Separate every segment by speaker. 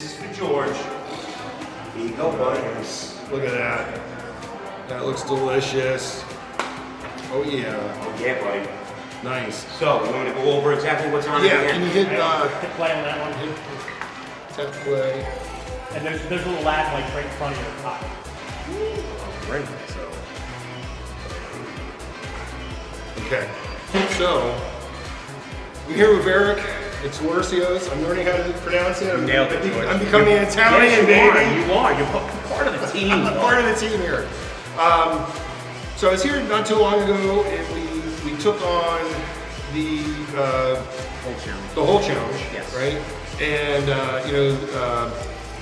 Speaker 1: This is for George. Here you go, buddy.
Speaker 2: Look at that. That looks delicious. Oh yeah.
Speaker 1: Oh yeah, buddy.
Speaker 2: Nice.
Speaker 1: So, you want to go over exactly what's on it
Speaker 2: Yeah,
Speaker 1: again?
Speaker 2: can you hit
Speaker 3: Hit play on that one.
Speaker 2: tap play?
Speaker 3: And there's a little lag like right in front of your top.
Speaker 2: Right. Okay. So we're here with Eric. It's Notorio's. I'm learning how to pronounce it.
Speaker 1: Nailed it, George.
Speaker 2: I'm becoming an Italian,
Speaker 1: Yes,
Speaker 2: baby.
Speaker 1: you are. You're part of the team.
Speaker 2: I'm part of the team here. So I was here not too long ago, and we took on the whole challenge.
Speaker 1: Yes.
Speaker 2: Right. And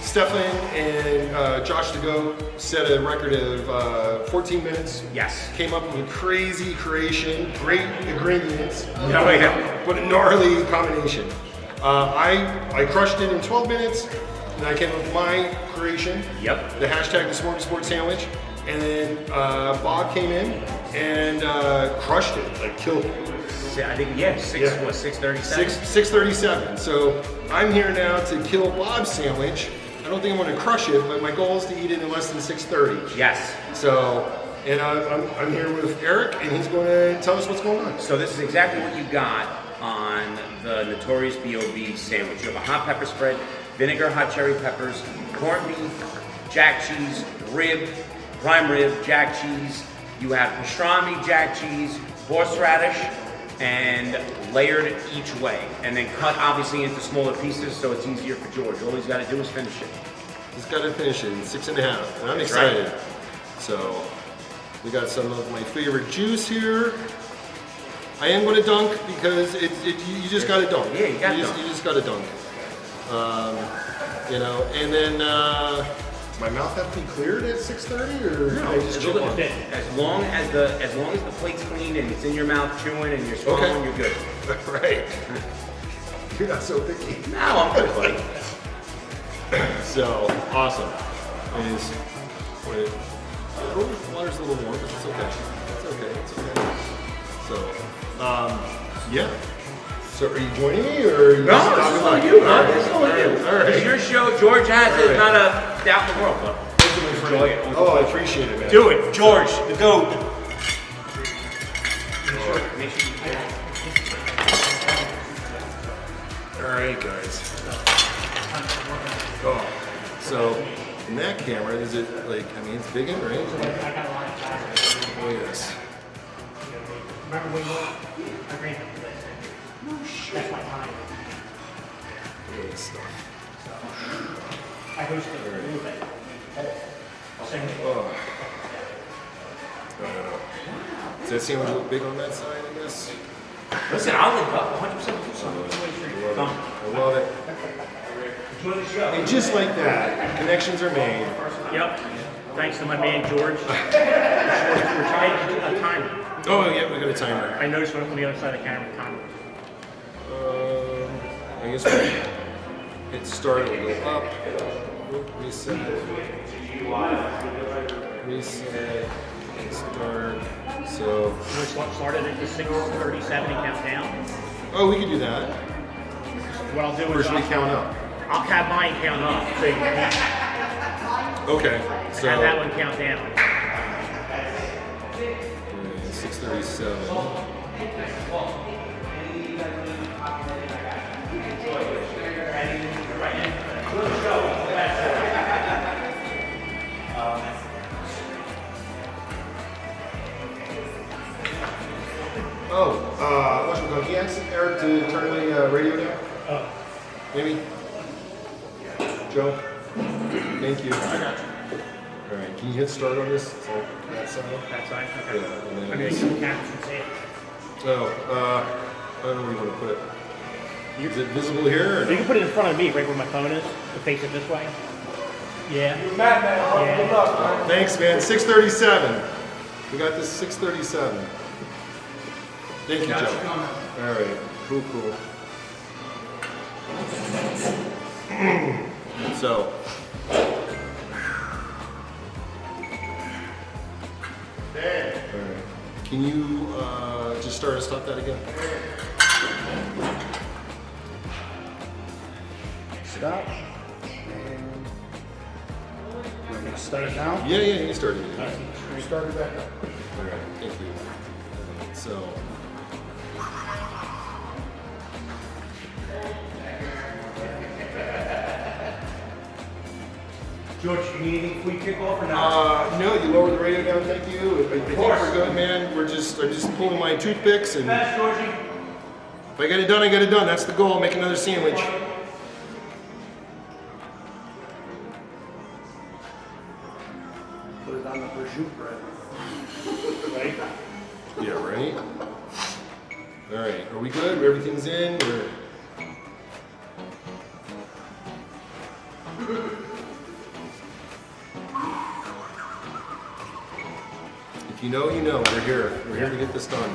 Speaker 2: Stefan and Josh to go set a record of 14 minutes.
Speaker 1: Yes.
Speaker 2: Came up with a crazy creation, great ingredients,
Speaker 1: Oh, yeah.
Speaker 2: but a gnarly combination. I crushed it in 12 minutes, and I came up with my creation.
Speaker 1: Yep.
Speaker 2: The hashtag the Smorgasbord sandwich, and then Bob came in and crushed it, like killed it.
Speaker 1: I think, yeah, 6:37?
Speaker 2: 6:37. So I'm here now to kill Bob's sandwich. I don't think I'm going to crush it, but my goal is to eat it in less than 6:30.
Speaker 1: Yes.
Speaker 2: So, and I'm here with Eric, and he's going to tell us what's going on.
Speaker 1: So this is exactly what you got on the Notorious B.O.B. sandwich. You have a hot pepper spread, vinegar, hot cherry peppers, corned beef, jack cheese, rib, prime rib, jack cheese. You have pastrami, jack cheese, horseradish, and layered each way. And then cut obviously into smaller pieces so it's easier for George. All he's got to do is finish it.
Speaker 2: He's got to finish it in 6.5, and I'm
Speaker 1: That's
Speaker 2: excited.
Speaker 1: right.
Speaker 2: So, we got some of my favorite juice here. I am going to dunk because you just got to dunk.
Speaker 1: Yeah, you got to dunk.
Speaker 2: You just got to dunk. And then my mouth have to be cleared at 6:30, or can I just chip on?
Speaker 1: As long as the plate's clean and it's in your mouth chewing and you're swallowing,
Speaker 2: Okay.
Speaker 1: you're good.
Speaker 2: Right. You're not so picky.
Speaker 1: No, I'm good, buddy.
Speaker 2: So awesome. Wait, the water's a little warm, but it's okay. It's okay. It's okay. So, yeah. So, are you joining me, or are you
Speaker 1: No,
Speaker 2: just
Speaker 1: this
Speaker 2: talking
Speaker 1: is
Speaker 2: about
Speaker 1: all you, man. This is all
Speaker 2: All right.
Speaker 1: you.
Speaker 2: All right.
Speaker 1: It's your show. George has
Speaker 2: All
Speaker 1: it.
Speaker 2: right.
Speaker 1: Not a doubt in the world, but enjoy it.
Speaker 2: Oh, I appreciate it, man.
Speaker 1: Do it, George. The GOAT. Make sure you get it.
Speaker 2: All right, guys. Oh, so in that camera, is it like? I mean, it's big, right? Oh yes.
Speaker 3: Remember when you agreed to this? No shit. That's my time.
Speaker 2: Look at this stuff.
Speaker 3: I hosted a little bit. Same.
Speaker 2: Oh. No. Does that sandwich look big on that side, I guess?
Speaker 1: Listen, I'll link up 100% do something. Come.
Speaker 2: I love it.
Speaker 1: Enjoy the show.
Speaker 2: And just like that, connections are made.
Speaker 3: Yep. Thanks to my man George. We're trying to do a timer.
Speaker 2: Oh, yeah, we got a timer.
Speaker 3: I noticed when on the other side of the camera, the timer.
Speaker 2: I guess we'll hit start, it'll go up. Reset. Reset. Start. So.
Speaker 3: We started at the 6:37 and count down.
Speaker 2: Oh, we can do that.
Speaker 3: What I'll do
Speaker 2: Or
Speaker 3: is
Speaker 2: should we count up?
Speaker 3: I'll have mine count up, so you can
Speaker 2: Okay. So.
Speaker 3: have that one count down.
Speaker 2: 6:37. Can you ask Eric to turn the radio down?
Speaker 3: Oh.
Speaker 2: Maybe? Joe? Thank you. I got you. All right, can you hit start on this? So that side?
Speaker 3: That side? Okay.
Speaker 2: Yeah, and then
Speaker 3: I mean,
Speaker 2: it's-
Speaker 3: the cameras can see it.
Speaker 2: I don't know where you want to put it. Is it visible here? Or
Speaker 3: You
Speaker 2: no?
Speaker 3: can put it in front of me, right where my phone is, to face it this way. Yeah. Yeah.
Speaker 2: Thanks, man. 6:37. We got this 6:37. Thank you, Joe. All right. Cool. So. All right. Can you just start and stop that again?
Speaker 3: Stop. Start it now?
Speaker 2: Yeah, you started it.
Speaker 3: We started back up.
Speaker 2: All right, thank you. So,
Speaker 3: George, you need anything before you kick off or not?
Speaker 2: no, you lowered the radio down, thank you. I think we're good, man. I'm just pulling my toothpicks, and
Speaker 3: Best, Georgie.
Speaker 2: if I get it done, I get it done. That's the goal, make another sandwich.
Speaker 4: Put it on the prosciutto bread.
Speaker 3: Right?
Speaker 2: Yeah, right? All right, are we good? Everything's in? If you know, you know. We're here. We're here to get this done.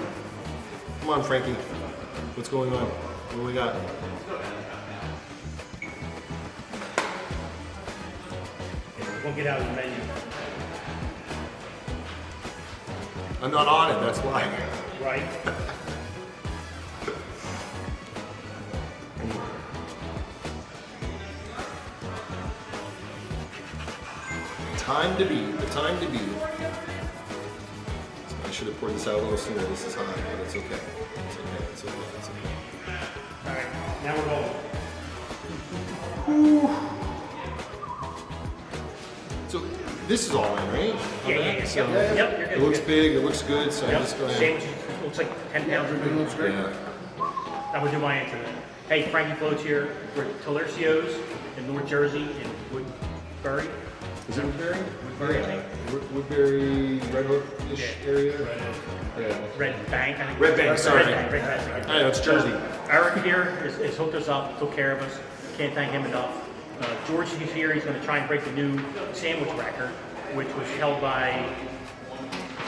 Speaker 2: Come on, Frankie. What's going on? What do we got?
Speaker 3: We'll get out of the menu.
Speaker 2: I'm not on it, that's why.
Speaker 3: Right?
Speaker 2: Time to be, the time to be. I should have poured this out a little sooner. This is hot, but it's okay. It's okay, it's okay, it's okay.
Speaker 3: All right, now we're rolling.
Speaker 2: So this is all in, right?
Speaker 3: Yeah.
Speaker 2: So
Speaker 3: Yep, you're good.
Speaker 2: it looks big, it looks good, so I'm
Speaker 3: Yep.
Speaker 2: just going
Speaker 3: Sandwich looks like 10 pounds of meat.
Speaker 2: Yeah.
Speaker 3: That would do my answer then. Hey, Frankie Floats here. We're at Talercio's in North Jersey in Woodbury.
Speaker 2: Is it Woodbury?
Speaker 3: Woodbury, I think.
Speaker 2: Woodbury, Red Hook-ish area? Yeah.
Speaker 3: Red Bank, I think.
Speaker 2: Red Bank, sorry.
Speaker 3: Red Bank.
Speaker 2: I know, it's Jersey.
Speaker 3: Eric here has hooked us up, took care of us. Can't thank him enough. George is here. He's going to try and break the new sandwich record, which was held by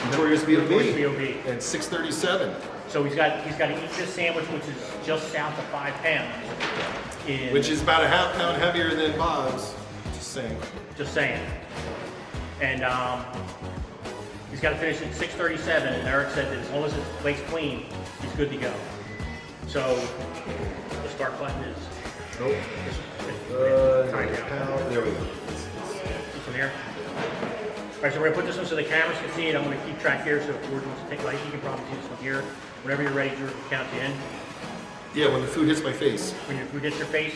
Speaker 2: Notorious B.O.B.
Speaker 3: Notorious B.O.B.
Speaker 2: At 6:37.
Speaker 3: So he's got to eat this sandwich, which is just south of 5 pounds.
Speaker 2: Which is about a half pound heavier than Bob's. Just saying.
Speaker 3: Just saying. And he's got to finish at 6:37, and Eric said that as long as his plate's clean, he's good to go. So the start button is
Speaker 2: Nope.
Speaker 3: timed out.
Speaker 2: There we go.
Speaker 3: From here. All right, so we're gonna put this one so the cameras can see it. I'm gonna keep track here, so if George wants to take light, you can probably see this one here. Whenever you're ready, George will count you in.
Speaker 2: Yeah, when the food hits my face.
Speaker 3: When your food hits your face,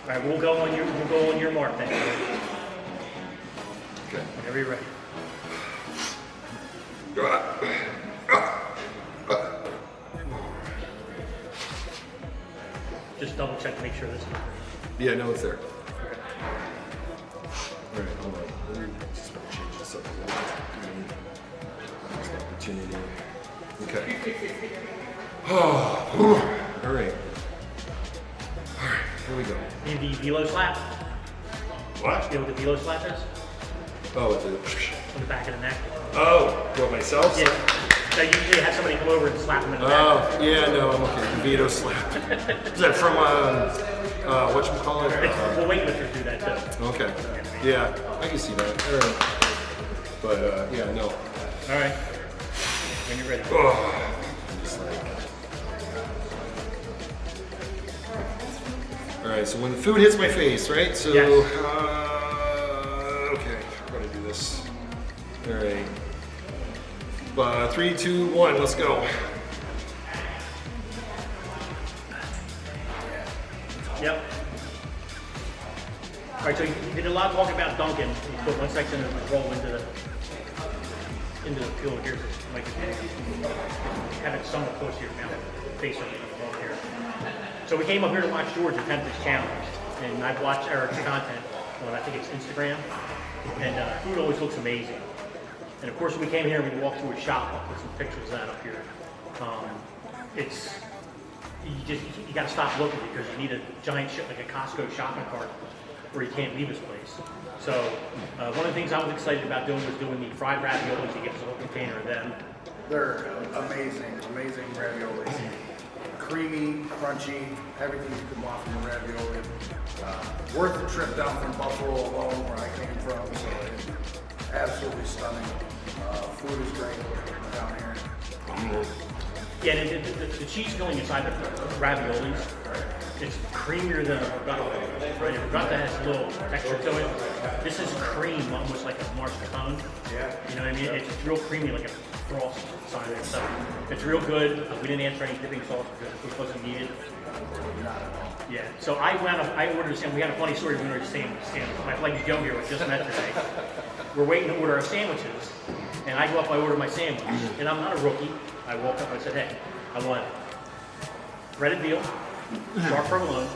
Speaker 3: all right, we'll go on your mark then.
Speaker 2: Okay.
Speaker 3: Whenever you're ready. Just double check to make sure this is.
Speaker 2: Yeah, no, it's there. All right, hold on. Let me just change this up a little bit. Next opportunity. Okay. Oh, all right. All right, here we go.
Speaker 3: Need the velo slap?
Speaker 2: What?
Speaker 3: You know what the velo slap is?
Speaker 2: Oh, it's
Speaker 3: On the back of the neck.
Speaker 2: oh, what, myself?
Speaker 3: Yeah. So usually have somebody come over and slap them in the back.
Speaker 2: Oh, yeah, no, I'm okay. The veto slap. Is that from, whatchamacallit?
Speaker 3: Well, weightlifters do that too.
Speaker 2: Okay. Yeah, I can see that. All right. But, yeah, no.
Speaker 3: All right. When you're ready.
Speaker 2: Oh, I'm just like... All right, so when the food hits my face, right? So,
Speaker 3: Yes.
Speaker 2: Okay, we're gonna do this. All right. 3, 2, 1, let's go.
Speaker 3: Yep. All right, so you did a lot of talking about Duncan. You put one section of the roll into the fuel. Here's like have it somewhat close to your mouth, face of the roll here. So we came up here to watch George attempt this challenge, and I've watched Eric's content on I think it's Instagram, and food always looks amazing. And of course, when we came here, we walked through a shop. I'll put some pictures of that up here. It's you got to stop looking because you need a giant like a Costco shopping cart, or you can't leave this place. So one of the things I was excited about doing was doing the fried raviolis. He gives us a whole container of them.
Speaker 4: They're amazing, amazing raviolis. Creamy, crunchy, everything you could want from a ravioli. Worth the trip down from Buffalo alone, where I came from. So it's absolutely stunning. Food is great down here.
Speaker 3: Yeah, the cheese filling inside the raviolis it's creamier than a ricotta. Right? A ricotta has a little texture to it. This is cream, almost like a mascarpone.
Speaker 4: Yeah.
Speaker 3: You know what I mean? It's real creamy, like a frost side of it. So it's real good. We didn't add for any dipping sauce because it wasn't needed. Yeah. So I ordered the sandwich. We had a funny story. We ordered the same sandwich. My buddy Joe here was just met today. We're waiting to order our sandwiches, and I go up. I order my sandwich, and I'm not a rookie. I walked up. I said, "Hey, I want breaded veal, sharp provolone,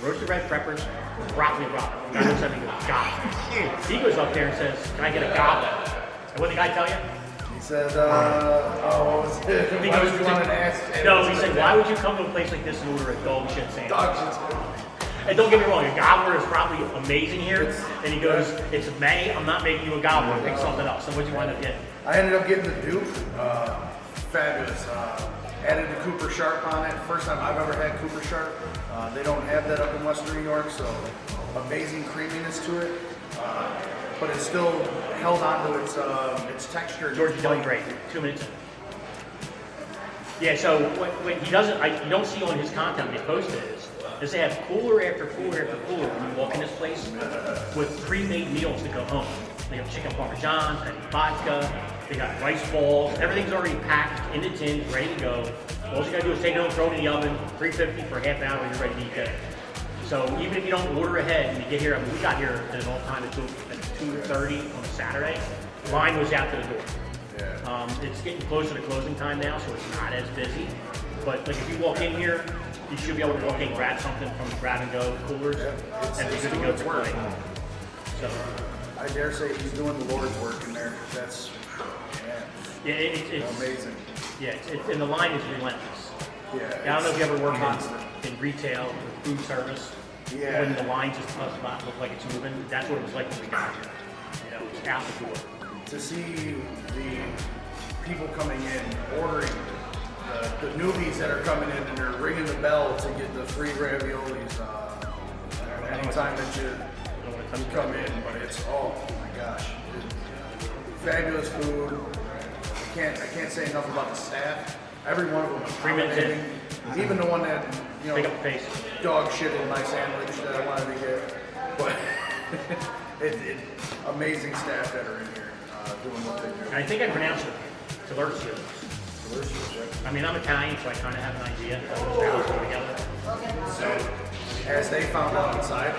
Speaker 3: roasted red peppers, broccoli rabe." Guy looks at me and goes, "Goblet." He goes up there and says, "Can I get a goblet?" And what did the guy tell you?
Speaker 4: He said, what was it?
Speaker 3: He
Speaker 4: Why
Speaker 3: goes,
Speaker 4: would you want an ass?
Speaker 3: no, he said, "Why would you come to a place like this and order a dog shit sandwich?"
Speaker 4: Dog shit.
Speaker 3: And don't get me wrong, a gobbler is probably amazing here. And he goes, "It's May, I'm not making you a gobbler, pick something else." So what'd you wind up getting?
Speaker 4: I ended up getting the Duke. Fabulous. Added the Cooper Sharp on it. First time I've ever had Cooper Sharp. They don't have that up in Western New York, so amazing creaminess to it. But it's still held on to its texture.
Speaker 3: George, you're doing great. 2 minutes in. Yeah, so what he doesn't, you don't see on his content when he posts it is they have cooler after cooler after cooler when you walk in this place with pre-made meals to go home. They have chicken parmesan, petty vodka, they got rice balls, everything's already packed in the tin, ready to go. All you gotta do is take it home, throw it in the oven, 350 for a half hour, you're ready to eat dinner. So even if you don't order ahead and you get here, I mean, we got here at an all time at 2:30 on a Saturday. Line was out to the door. It's getting closer to closing time now, so it's not as busy. But like if you walk in here, you should be able to walk in, grab something from the grab and go coolers, and be good to go for play. So
Speaker 4: I dare say he's doing the Lord's work in there. That's
Speaker 3: yeah, it's
Speaker 4: amazing.
Speaker 3: Yeah, and the line is relentless.
Speaker 4: Yeah.
Speaker 3: I don't know if you ever worked in retail or food service.
Speaker 4: Yeah.
Speaker 3: When the line just does not look like it's moving, that's what it was like when we got here. You know, it's out the door.
Speaker 4: To see the people coming in, ordering, the newbies that are coming in and they're ringing the bell to get the free raviolis. Anytime that you come in, but it's, oh my gosh, fabulous food. I can't say enough about the staff. Every one of them was
Speaker 3: 3 minutes in.
Speaker 4: accommodating. Even the one that,
Speaker 3: Pick up the pace.
Speaker 4: dog shit in my sandwich that I wanted to get. But amazing staff that are in here doing what they do.
Speaker 3: And I think I pronounced it Notorious. I mean, I'm Italian, so I kind of have an idea of how those go together.
Speaker 4: So, as they found out inside,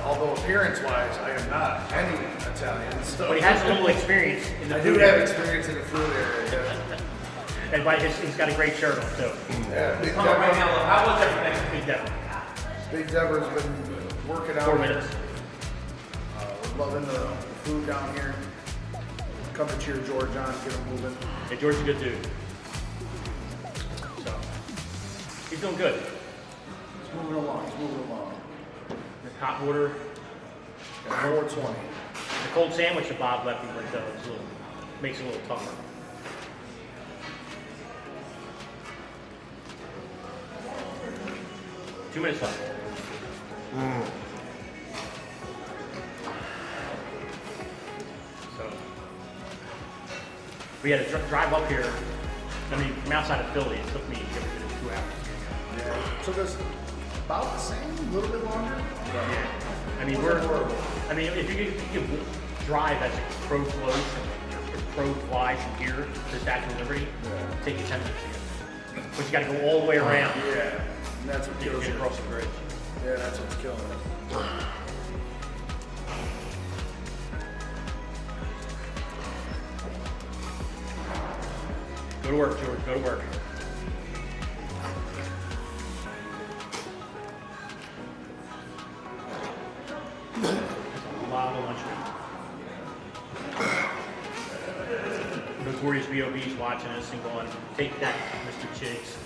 Speaker 4: although appearance-wise, I am not any Italian. So
Speaker 3: But he has a little experience in the
Speaker 4: I
Speaker 3: food
Speaker 4: do have
Speaker 3: area.
Speaker 4: experience in the food area.
Speaker 3: And he's got a great shirt on, too.
Speaker 4: Yeah, Big
Speaker 1: Come on, right
Speaker 4: Deborah,
Speaker 1: now, how was everything?
Speaker 3: Big Devil.
Speaker 4: Big Deborah's been working out
Speaker 3: 4
Speaker 4: here.
Speaker 3: minutes.
Speaker 4: We're loving the food down here. Come to cheer George on, get him moving.
Speaker 3: Yeah, George's a good dude. So, he's doing good.
Speaker 4: It's moving along. It's moving along.
Speaker 3: The hot water,
Speaker 4: Got 420.
Speaker 3: the cold sandwich that Bob left me with, though, makes it a little tougher. Two minutes left. So, we had to drive up here. I mean, from outside of Philly, it took me 2 hours.
Speaker 4: Yeah. Took us about the same, a little bit longer.
Speaker 3: Yeah. I mean,
Speaker 4: Horrible.
Speaker 3: if you could drive as a crow flows, or crow flies from here to Statue of Liberty, it'd take you 10 minutes to get. But you got to go all the way around
Speaker 4: Yeah. And that's what
Speaker 3: to
Speaker 4: kills
Speaker 3: get
Speaker 4: it.
Speaker 3: across the bridge.
Speaker 4: Yeah, that's what's killing it.
Speaker 3: Go to work, George. Go to work. A lot of lunch meat. Notorious B.O.B. is watching us and going, "Take that, Mr. Chiggs."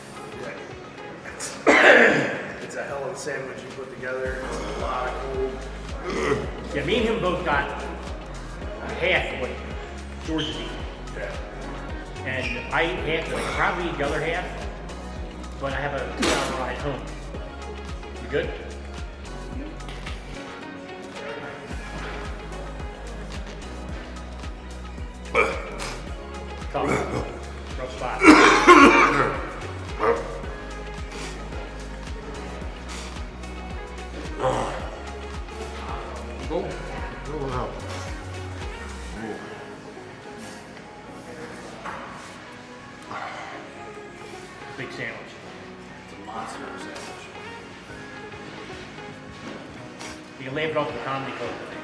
Speaker 4: It's a hell of a sandwich you put together. It's a lot of cool.
Speaker 3: Yeah, me and him both got half of what George is eating.
Speaker 4: Yeah.
Speaker 3: And I eat half, like probably eat the other half, but I have a 2-hour ride home. You good? Tough. Rough spot.
Speaker 2: Oh wow.
Speaker 3: Big sandwich.
Speaker 4: It's a monster sandwich.
Speaker 3: You can laugh it off the comedy club today.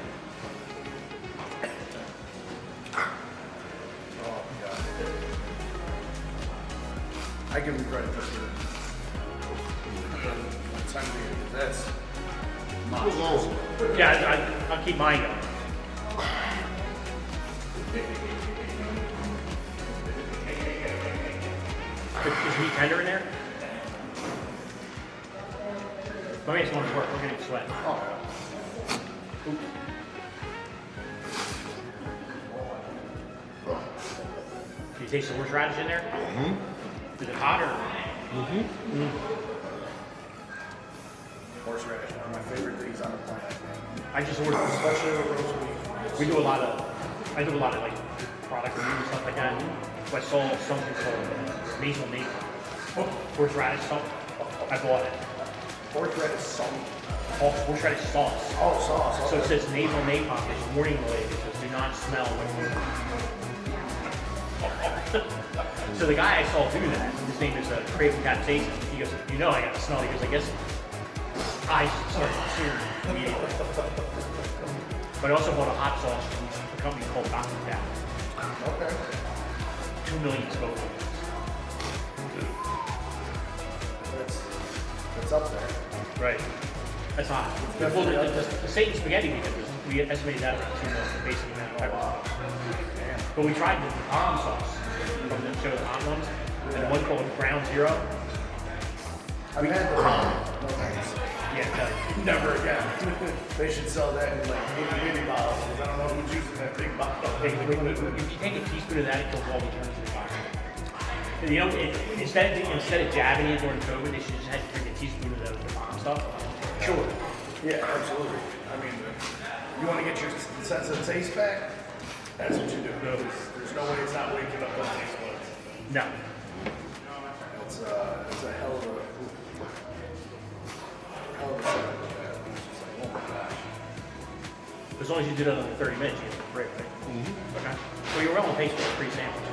Speaker 4: Oh, God. I give him credit for the time of year. That's monster.
Speaker 3: Yeah, I'll keep mine going. Is meat tender in there? My man's going to work. We're getting sweat.
Speaker 4: Oh,
Speaker 3: Oops. Do you taste the horseradish in there? Mm-hmm. Is it hot or?
Speaker 4: horseradish, one of my favorite things on the planet.
Speaker 3: I just ordered.
Speaker 4: Especially with roast beef.
Speaker 3: I do a lot of like product reviews and stuff like that. So I saw something called nasal napalm. Horseradish sauce. I bought it.
Speaker 4: Horseradish salt.
Speaker 3: Horseradish sauce.
Speaker 4: Oh, sauce.
Speaker 3: So it says nasal napalm. It's warning related. It says do not smell when So the guy I saw do that, his name is Craven Capsaicin. He goes, you know I got to smell. He goes, I guess I started cheering immediately. But I also bought a hot sauce from a company called Dr. Cat.
Speaker 4: Okay.
Speaker 3: 2 million Scoville.
Speaker 4: That's up there.
Speaker 3: Right. That's hot. Well, the Satan spaghetti we estimated that around 2 million, basic amount of pepper. But we tried the bomb sauce from the show, the hot ones, and the one called Ground Zero.
Speaker 4: I've had the no thanks.
Speaker 3: Yeah,
Speaker 4: Never again. They should sell that in like mini bottles because I don't know who's using that big bottle.
Speaker 3: if you take a teaspoon of that, it kills all the germs in the body. You know, instead of jabbing it during COVID, they should just have to drink a teaspoon of the bomb stuff. Sure.
Speaker 4: Yeah, absolutely. I mean, you want to get your sense of taste back? That's what you do. There's no way it's not waking up those taste buds.
Speaker 3: No.
Speaker 4: It's a hell of a setup. Oh my gosh.
Speaker 3: As long as you did it under 30 minutes, you get the break, right? Mm-hmm. Okay. Well, you're well on pace for a free sandwich.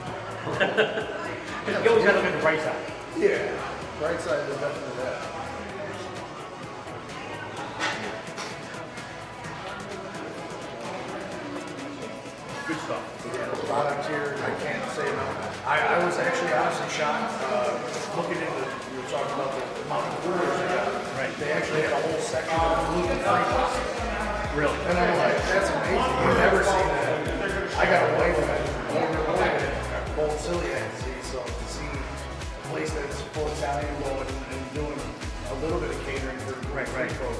Speaker 3: You always got to look at the bright side.
Speaker 4: Yeah, right side is definitely that.
Speaker 3: Good stuff.
Speaker 4: Yeah, the product here, I can't say enough. I was actually honestly shocked looking into, we were talking about the amount of coolers they got.
Speaker 3: Right.
Speaker 4: They actually had a whole section of gluten-free ones.
Speaker 3: Really?
Speaker 4: And I'm like, that's amazing. I've never seen that. I got a wife that both celiac disease, so to see a place that's full Italian going and doing a little bit of catering for
Speaker 3: Right.
Speaker 4: folk,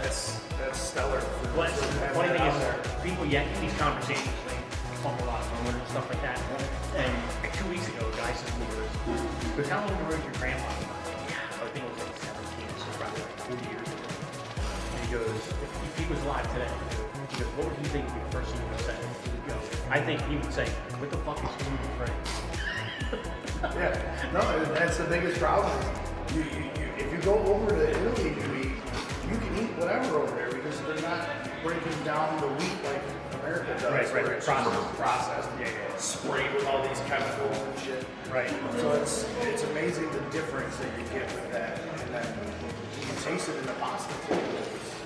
Speaker 4: that's stellar.
Speaker 3: Well, the funny thing is, people in these conversations, they talk a lot of rumors and stuff like that. And like 2 weeks ago, a guy said to me, "But how long were your grandma?" I think it was like 17, so probably like 40 years ago. And he goes, if he was alive today, he goes, what would you think would be the first thing he would say? He would go, I think he would say, what the fuck is food with friends?
Speaker 4: Yeah, no, that's the biggest problem. If you go over to Italy, you can eat whatever over there because they're not breaking down the wheat like America does.
Speaker 3: Right,
Speaker 4: where it's just
Speaker 3: processed.
Speaker 4: processed, sprayed with all these chemicals and shit.
Speaker 3: Right.
Speaker 4: So it's amazing the difference that you get with that, and then you can taste it in the pasta too.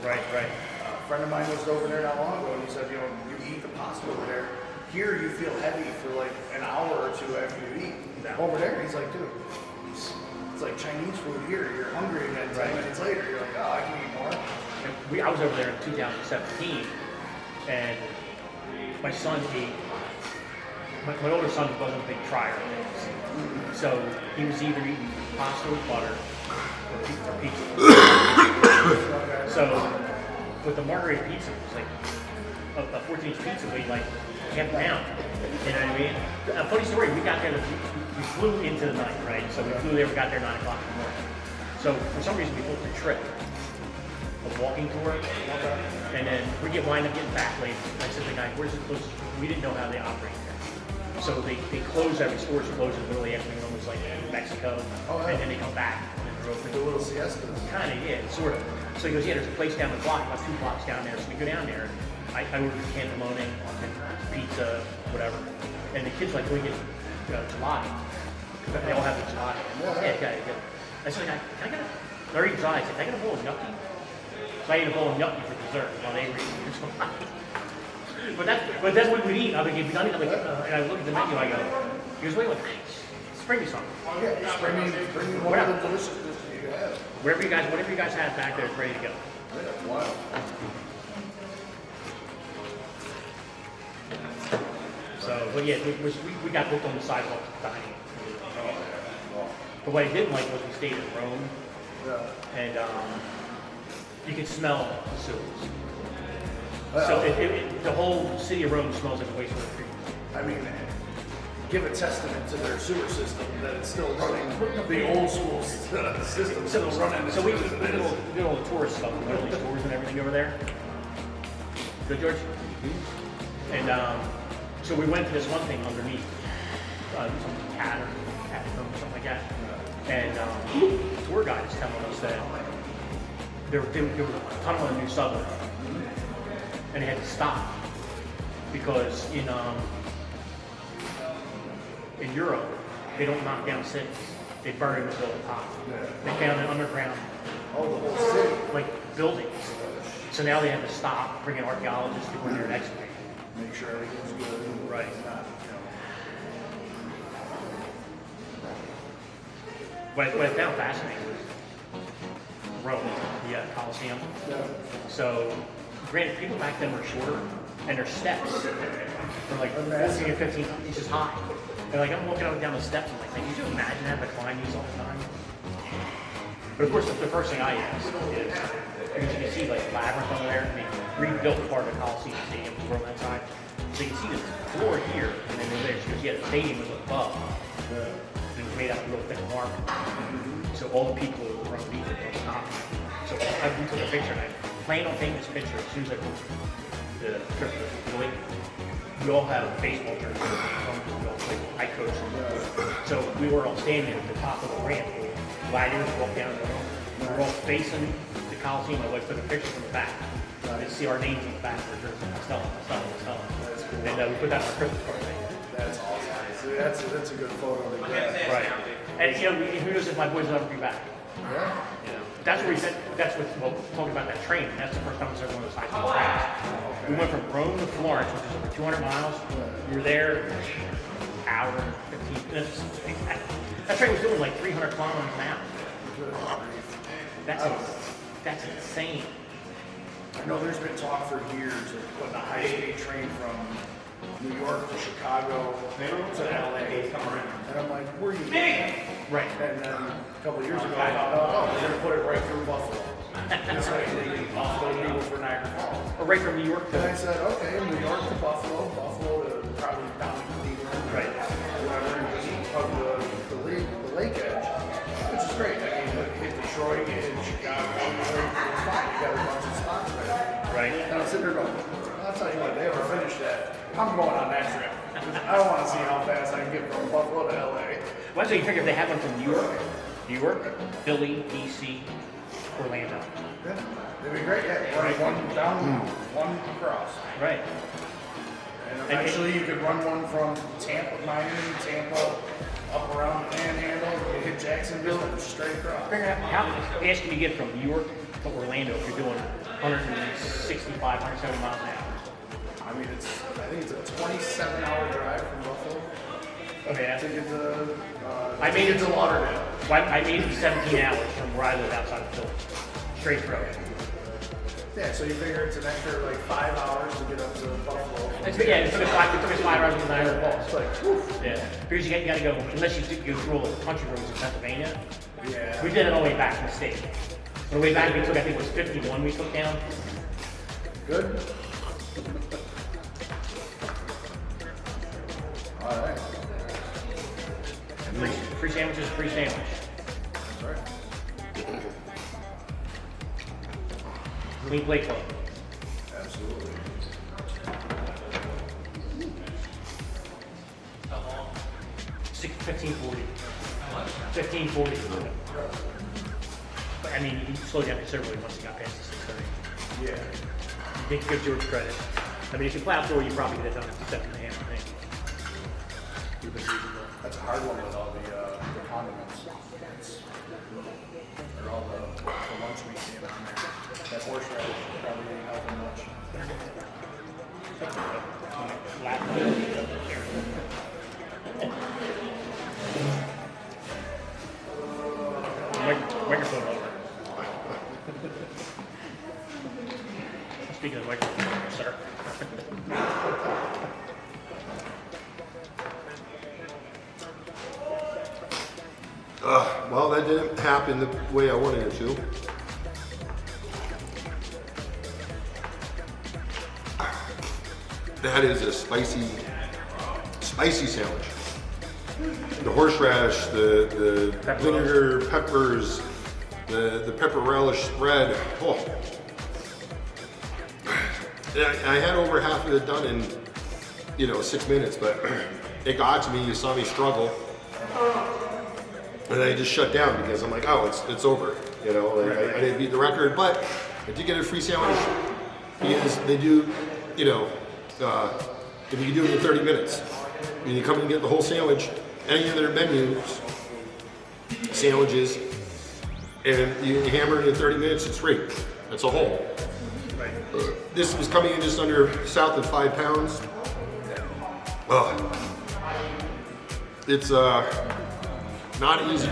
Speaker 3: Right.
Speaker 4: A friend of mine was over there not long ago, and he said, you eat the pasta over there. Here you feel heavy for like an hour or two after you eat. Over there, he's like, dude, it's like Chinese food here. You're hungry, and then 10 minutes later, you're like, oh, I can eat more.
Speaker 3: And I was over there in 2017, and my son ate. My older son wasn't a big trier of things, so he was either eating pasta with butter or pizza. So with the margherita pizza, it was like a 14-inch pizza weighed like half a pound. You know what I mean? A funny story, we got there, we flew into the night, right? So we flew there, we got there 9 o'clock in the morning. So for some reason we booked a trip, a walking tour, and then we wind up getting back late. I said to the guy, where's the closest? We didn't know how they operate there. So they close, every store's closed in the middle of the afternoon, almost like Mexico, and then they come back and they're open.
Speaker 4: The little siestas.
Speaker 3: Kind of, yeah, sort of. So he goes, yeah, there's a place down the block, about 2 blocks down there. So we go down there. I ordered cannelloni, pizza, whatever. And the kids like, we get gelati. They all have the gelati. Yeah, okay. I said, can I get a, they're eating gelati. I said, can I get a bowl of gnocchi? So I ate a bowl of gnocchi for dessert while they were eating gelati. But that's what we eat. I'm like, and I look at the menu, I go, he goes, wait, bring me something.
Speaker 4: Yeah, just bring me one of the delicious dishes you have.
Speaker 3: Whatever you guys have back there is ready to go.
Speaker 4: Yeah, wow.
Speaker 3: So, but yeah, we got booked on the sidewalk dining. But what I didn't like was we stayed in Rome,
Speaker 4: Yeah.
Speaker 3: and you could smell the sewers.
Speaker 4: Well,
Speaker 3: So the whole city of Rome smells like a wastewater treatment.
Speaker 4: I mean, give a testament to their sewer system that it's still running the old school system, still running.
Speaker 3: So we did all the tourist stuff, we did all these tours and everything over there. Good, George? And so we went to this one thing underneath, some cat room or something like that. And the tour guide is telling us that they were tunneling a new subway. And they had to stop because in Europe, they don't knock down cities. They bury them and build a top. They found an underground,
Speaker 4: Oh, the whole city.
Speaker 3: like, buildings. So now they have to stop, bring in archaeologists to go in there and excavate.
Speaker 4: Make sure everything's good.
Speaker 3: Right. What I found fascinating was Rome, the Colosseum.
Speaker 4: Yeah.
Speaker 3: So, granted, people back then were shorter, and their steps were like 14 or 15 inches high. And like, I'm walking up and down the steps, I'm like, could you imagine having to climb these all the time? But of course, the first thing I asked is, because you can see like labyrinth over there, they rebuilt part of the Coliseum Stadium from that side. So you can see the floor here, and then over there, because yeah, the stadium was above. And it was made out of real thick marble. So all the people who were on the beach were on top. So we took a picture, and I planned on taking this picture as soon as I booked the trip to Lake. We all have baseball jerseys. I coach. So we were all standing at the top of the ramp. Gliders walk down the road. We were all facing the Coliseum. My wife took a picture from the back. You see our names on the back of the jersey. Stella.
Speaker 4: That's cool.
Speaker 3: And we put that on our Christmas card.
Speaker 4: That's awesome. See, that's a good photo to get.
Speaker 3: Right. And you know, who knows if my boys will ever be back.
Speaker 4: Yeah.
Speaker 3: You know, that's where we said, that's what, well, talking about that train, that's the first time we started one of those high-speed trains. We went from Rome to Florence, which is over 200 miles. We were there an hour and 15 minutes. That train was doing like 300 kilometers an hour. That's insane.
Speaker 4: I know there's been talk for years of putting a high-speed train from New York to Chicago to LA. And I'm like, where are you going?
Speaker 3: Right.
Speaker 4: And then a couple of years ago, I found out, oh, they're going to put it right through Buffalo. It's like Buffalo people for Niagara Falls.
Speaker 3: Or right from New York
Speaker 4: And I
Speaker 3: to,
Speaker 4: said, okay, New York to Buffalo, Buffalo to probably down to Cleveland,
Speaker 3: Right.
Speaker 4: whatever, and just hug the lake edge, which is great. I mean, hit Detroit, hit Chicago, it's fine. You got a bunch of spots there.
Speaker 3: right.
Speaker 4: And I'm sitting there going, I'll tell you what, they ever finish that, I'm going on that trip. I don't want to see how fast I can get from Buffalo to LA.
Speaker 3: Well, so you figure if they have one from New York, Philly, DC, Orlando.
Speaker 4: Yeah, it'd be great. Yeah, run one down, one across.
Speaker 3: Right.
Speaker 4: And eventually you could run one from Tampa, Miami, Tampa, up around the Panhandle, you hit Jacksonville, and straight across.
Speaker 3: Figure out how fast can you get from New York to Orlando if you're doing 165, 170 miles an hour?
Speaker 4: I mean, I think it's a 27-hour drive from Buffalo
Speaker 3: Okay,
Speaker 4: to get to,
Speaker 3: I made it
Speaker 4: to Lauderdale.
Speaker 3: I made it 17 hours from where I live outside of Philly. Straight through.
Speaker 4: Yeah, so you figure it's an extra like 5 hours to get up to Buffalo.
Speaker 3: It took us 5 hours to Niagara Falls.
Speaker 4: It's like, woof.
Speaker 3: Yeah. Because you got to go, unless you go through all the country roads in Pennsylvania.
Speaker 4: Yeah.
Speaker 3: We did it all the way back from the state. On the way back, we took, I think it was 51 we took down.
Speaker 4: Good? All right.
Speaker 3: Free sandwiches, free sandwich.
Speaker 4: That's right.
Speaker 3: Clean plate club.
Speaker 4: Absolutely.
Speaker 3: How long? 1540. 1540. I mean, he slowed down considerably once he got past the 6:30.
Speaker 4: Yeah.
Speaker 3: You did give George credit. I mean, if you plow through, you probably get it done at 7:30, I think. You've been reasonable.
Speaker 4: That's a hard one with all the condiments. Or all the lunch meat being on there. That horseradish probably ain't helping much.
Speaker 3: Microphone over. Speaking of microphone, sir.
Speaker 2: Well, that didn't happen the way I wanted it to. That is a spicy sandwich. The horseradish, the vinegar, peppers, the pepper relish spread. Oh. I had over half of it done in, 6 minutes, but it got to me. You saw me struggle. And I just shut down because I'm like, oh, it's over. I didn't beat the record, but I did get a free sandwich because they do, if you do it in 30 minutes, and you come and get the whole sandwich, any of their menus, sandwiches, and you hammer it in 30 minutes, it's free. That's a whole.
Speaker 3: Right.
Speaker 2: This was coming in just under south of 5 pounds. It's not an easy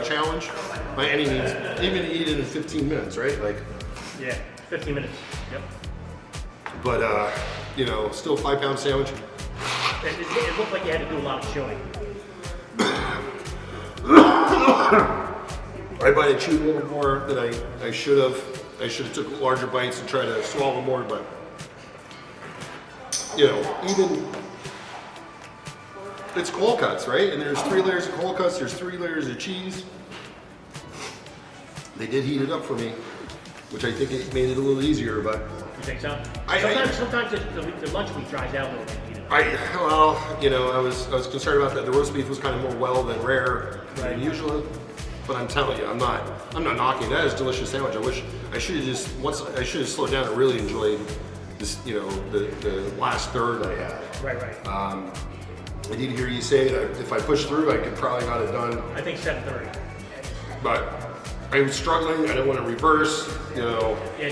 Speaker 2: challenge by any means. Even to eat it in 15 minutes, right?
Speaker 3: Yeah, 15 minutes. Yep.
Speaker 2: But still 5 pound sandwich.
Speaker 3: It looked like you had to do a lot of chewing.
Speaker 2: I might have chewed a little more than I should have. I should have took larger bites and tried to swallow more, but even it's cold cuts, right? And there's 3 layers of cold cuts, there's 3 layers of cheese. They did heat it up for me, which I think it made it a little easier, but
Speaker 3: You think so?
Speaker 2: I-
Speaker 3: Sometimes the lunch meat dries out a little bit.
Speaker 2: I was concerned about that. The roast beef was kind of more well than rare than usual, but I'm telling you, I'm not knocking. That is a delicious sandwich. I should have slowed down and really enjoyed this, the last third I had.
Speaker 3: Right.
Speaker 2: I did hear you say that if I pushed through, I could probably got it done,
Speaker 3: I think 7:30.
Speaker 2: but I was struggling. I didn't want to reverse,
Speaker 3: Yeah,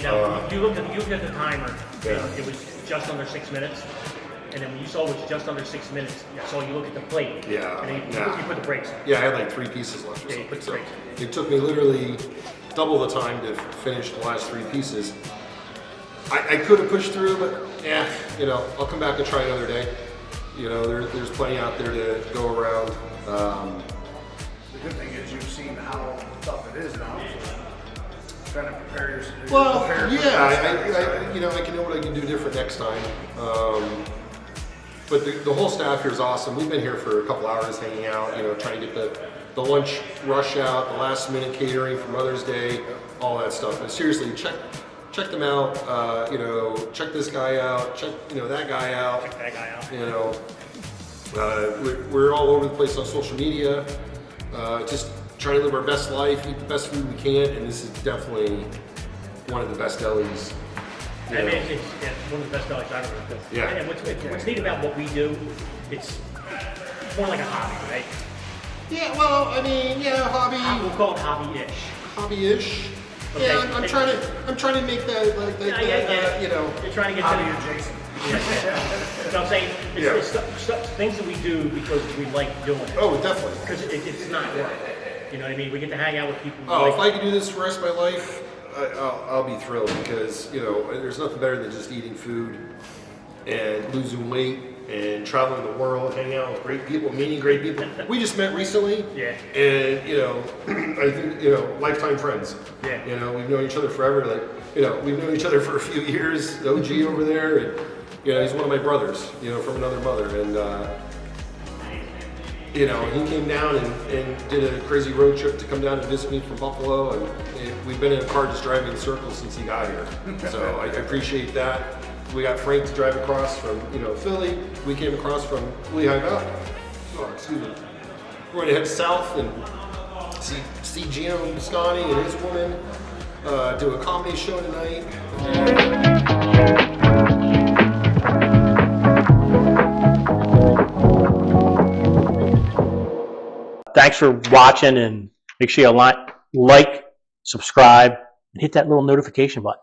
Speaker 3: no, you looked at the timer.
Speaker 2: Yeah.
Speaker 3: It was just under 6 minutes. And then when you saw it was just under 6 minutes, I saw you look at the plate.
Speaker 2: Yeah,
Speaker 3: And then
Speaker 2: nah.
Speaker 3: you put the brakes on.
Speaker 2: Yeah, I had like 3 pieces left or
Speaker 3: Yeah, you
Speaker 2: something.
Speaker 3: put
Speaker 2: So
Speaker 3: three.
Speaker 2: it took me literally double the time to finish the last 3 pieces. I could have pushed through, but I'll come back and try another day. There's plenty out there to go around.
Speaker 4: The good thing is you've seen how tough it is now. So kind of prepare yourself.
Speaker 2: Well, yeah, I can know what I can do different next time. But the whole staff here is awesome. We've been here for a couple hours hanging out, trying to get the lunch rush out, the last minute catering for Mother's Day, all that stuff. But seriously, check them out. Check this guy out. Check that guy out.
Speaker 3: Check that guy out.
Speaker 2: We're all over the place on social media. Just trying to live our best life, eat the best food we can, and this is definitely one of the best delis.
Speaker 3: I mean, it's one of the best delis I've ever been to.
Speaker 2: Yeah.
Speaker 3: And what's neat about what we do, it's more like a hobby, right?
Speaker 2: Yeah, well, I mean, hobby.
Speaker 3: We'll call it hobby-ish.
Speaker 2: Hobby-ish.
Speaker 3: Okay.
Speaker 2: Yeah, I'm trying to make that like
Speaker 3: You're trying to get
Speaker 4: Hobby
Speaker 3: to
Speaker 4: adjacent.
Speaker 3: You know what I'm saying? It's things that we do because we like doing it.
Speaker 2: Oh, definitely.
Speaker 3: Because it's not work. You know what I mean? We get to hang out with people. we
Speaker 2: Oh,
Speaker 3: like.
Speaker 2: if I could do this for the rest of my life, I'll be thrilled because there's nothing better than just eating food and losing weight and traveling the world, hanging out with great people, meeting great people. We just met recently,
Speaker 3: Yeah.
Speaker 2: and I think lifetime friends.
Speaker 3: Yeah.
Speaker 2: We've known each other forever. We've known each other for a few years. OG over there, and he's one of my brothers. From another mother, and he came down and did a crazy road trip to come down and visit me from Buffalo, and we've been in a car just driving in circles since he got here. So I appreciate that. We got Frank to drive across from Philly. We came across from Lehigh Valley. Oh, excuse me. We're going to head south and see Gino Biscotti and his woman do a comedy show tonight.
Speaker 3: Thanks for watching, and make sure you like, subscribe, and hit that little notification button.